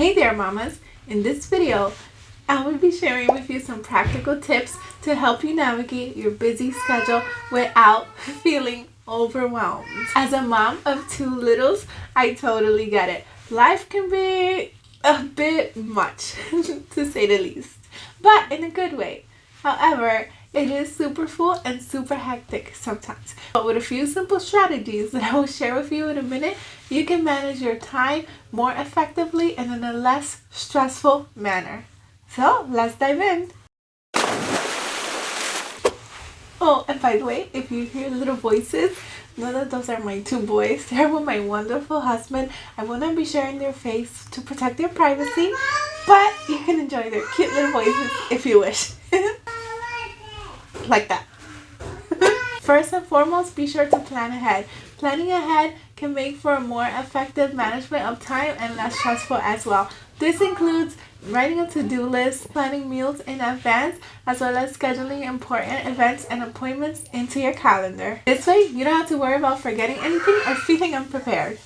Hey there mamas! In this video, I will be sharing with you some practical tips to help you navigate your busy schedule without feeling overwhelmed. As a mom of 2 littles, I totally get it. Life can be a bit much, to say the least, but in a good way. However, it is super full and super hectic sometimes. But with a few simple strategies that I will share with you in a minute, you can manage your time more effectively and in a less stressful manner. So let's dive in. Oh, and by the way, if you hear little voices, know that those are my 2 boys. They're with my wonderful husband. I will not be sharing their face to protect their privacy, but you can enjoy their cute little voices if you wish. Like that. First and foremost, be sure to plan ahead. Planning ahead can make for a more effective management of time and less stressful as well. This includes writing a to-do list, planning meals in advance, as well as scheduling important events and appointments into your calendar. This way, you don't have to worry about forgetting anything or feeling unprepared.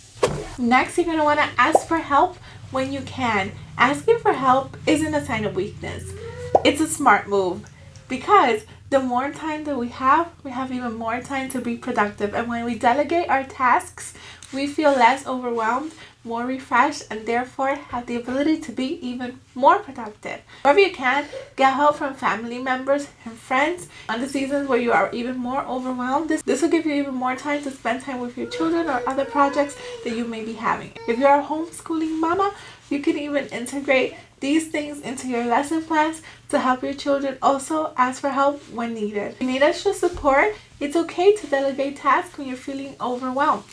Next, you're going to want to ask for help when you can. Asking for help isn't a sign of weakness. It's a smart move because the more time that we have even more time to be productive. And when we delegate our tasks, we feel less overwhelmed, more refreshed, and therefore have the ability to be even more productive. Wherever you can, get help from family members and friends on the seasons where you are even more overwhelmed. This will give you even more time to spend time with your children or other projects that you may be having. If you're a homeschooling mama, you can even integrate these things into your lesson plans to help your children also ask for help when needed. If you need extra support, it's okay to delegate tasks when you're feeling overwhelmed.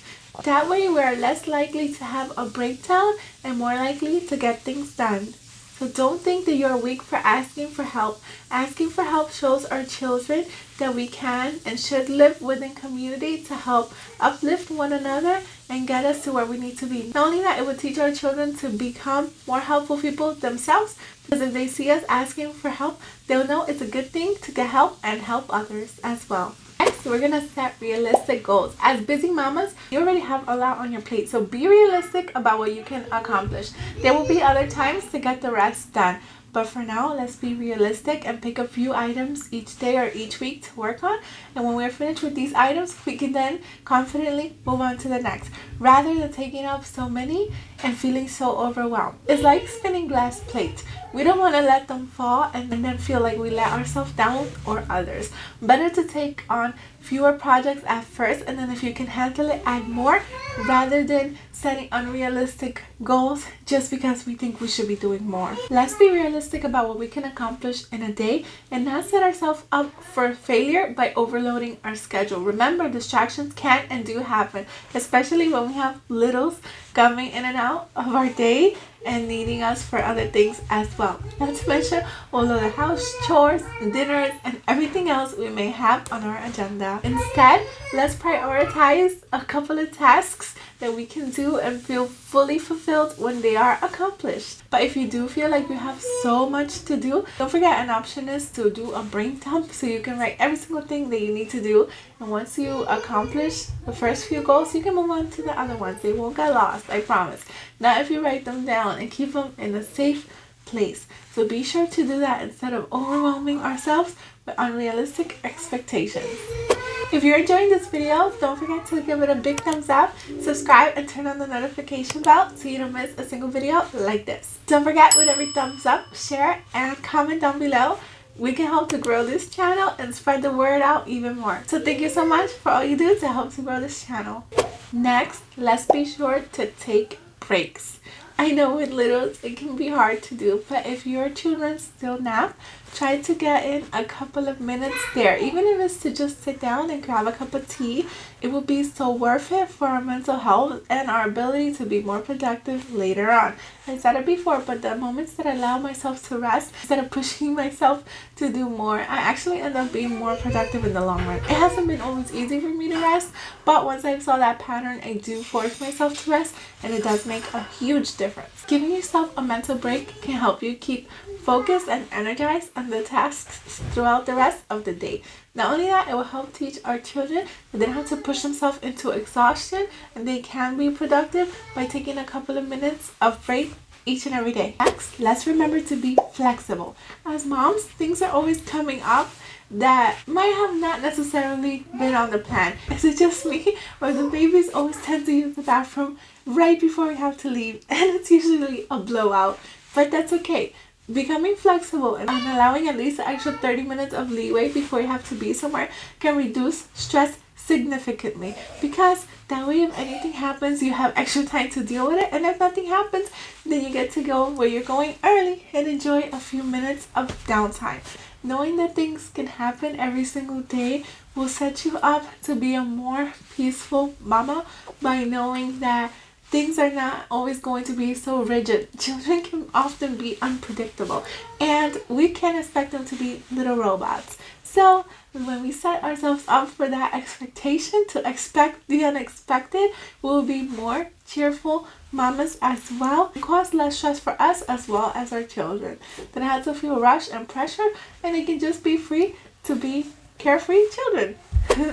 That way we are less likely to have a breakdown and more likely to get things done. So don't think that you're weak for asking for help. Asking for help shows our children that we can and should live within community to help uplift one another and get us to where we need to be. Not only that, it will teach our children to become more helpful people themselves, because if they see us asking for help, they'll know it's a good thing to get help and help others as well. Next, we're going to set realistic goals. As busy mamas, you already have a lot on your plate, so be realistic about what you can accomplish. There will be other times to get the rest done, but for now, let's be realistic and pick a few items each day or each week to work on. And when we're finished with these items, we can then confidently move on to the next, rather than taking up so many and feeling so overwhelmed. It's like spinning glass plates. We don't want to let them fall and then feel like we let ourselves down or others. Better to take on fewer projects at first, and then if you can handle it, add more, rather than setting unrealistic goals just because we think we should be doing more. Let's be realistic about what we can accomplish in a day and not set ourselves up for failure by overloading our schedule. Remember, distractions can and do happen, especially when we have littles coming in and out of our day and needing us for other things as well. Not to mention all of the house chores, dinners, and everything else we may have on our agenda. Instead, let's prioritize a couple of tasks that we can do and feel fully fulfilled when they are accomplished. But if you do feel like you have so much to do, don't forget an option is to do a brain dump, so you can write every single thing that you need to do, and once you accomplish the first few goals, you can move on to the other ones. They won't get lost, I promise. Not if you write them down and keep them in a safe place. So be sure to do that instead of overwhelming ourselves with unrealistic expectations. If you're enjoying this video, don't forget to give it a big thumbs up, subscribe, and turn on the notification bell so you don't miss a single video like this. Don't forget, with every thumbs up, share, and comment down below. We can help to grow this channel and spread the word out even more. So thank you so much for all you do to help to grow this channel. Next, let's be sure to take breaks. I know with littles it can be hard to do, but if your children still nap, try to get in a couple of minutes there. Even if it's to just sit down and grab a cup of tea, it will be so worth it for our mental health and our ability to be more productive later on. I said it before, but the moments that I allow myself to rest instead of pushing myself to do more, I actually end up being more productive in the long run. It hasn't been always easy for me to rest, but once I saw that pattern, I do force myself to rest, and it does make a huge difference. Giving yourself a mental break can help you keep focused and energized on the tasks throughout the rest of the day. Not only that, it will help teach our children that they don't have to push themselves into exhaustion, and they can be productive by taking a couple of minutes of break each and every day. Next, let's remember to be flexible. As moms, things are always coming up that might have not necessarily been on the plan. Is it just me, or the babies always tend to use the bathroom right before we have to leave, and it's usually a blowout? But that's okay. Becoming flexible and allowing at least an extra 30 minutes of leeway before you have to be somewhere can reduce stress significantly, because that way if anything happens you have extra time to deal with it, and if nothing happens then you get to go where you're going early and enjoy a few minutes of downtime. Knowing that things can happen every single day will set you up to be a more peaceful mama by knowing that things are not always going to be so rigid. Children can often be unpredictable, and we can't expect them to be little robots. So when we set ourselves up for that expectation to expect the unexpected, we'll be more cheerful mamas as well, and cause less stress for us as well as our children. They don't have to feel rushed and pressure, and they can just be free to be carefree children.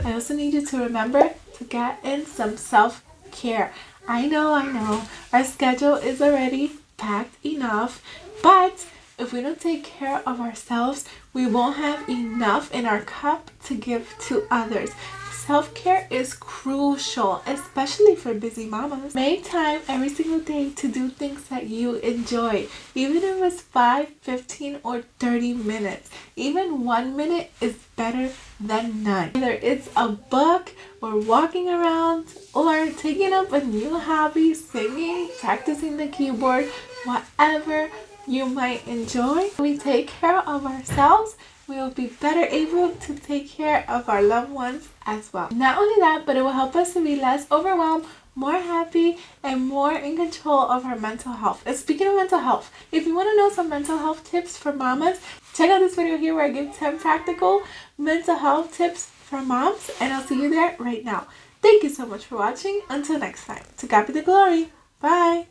I also need you to remember to get in some self-care. I know, our schedule is already packed enough, but if we don't take care of ourselves, we won't have enough in our cup to give to others. Self-care is crucial, especially for busy mamas. Make time every single day to do things that you enjoy, even if it's 5, 15, or 30 minutes. Even 1 minute is better than none. Whether it's a book or walking around or taking up a new hobby, singing, practicing the keyboard, whatever you might enjoy. When we take care of ourselves, we will be better able to take care of our loved ones as well. Not only that, but it will help us to be less overwhelmed, more happy, and more in control of our mental health. And speaking of mental health, if you want to know some mental health tips for mamas, check out this video here where I give 10 practical mental health tips for moms, and I'll see you there right now. Thank you so much for watching. Until next time, to God be the glory. Bye.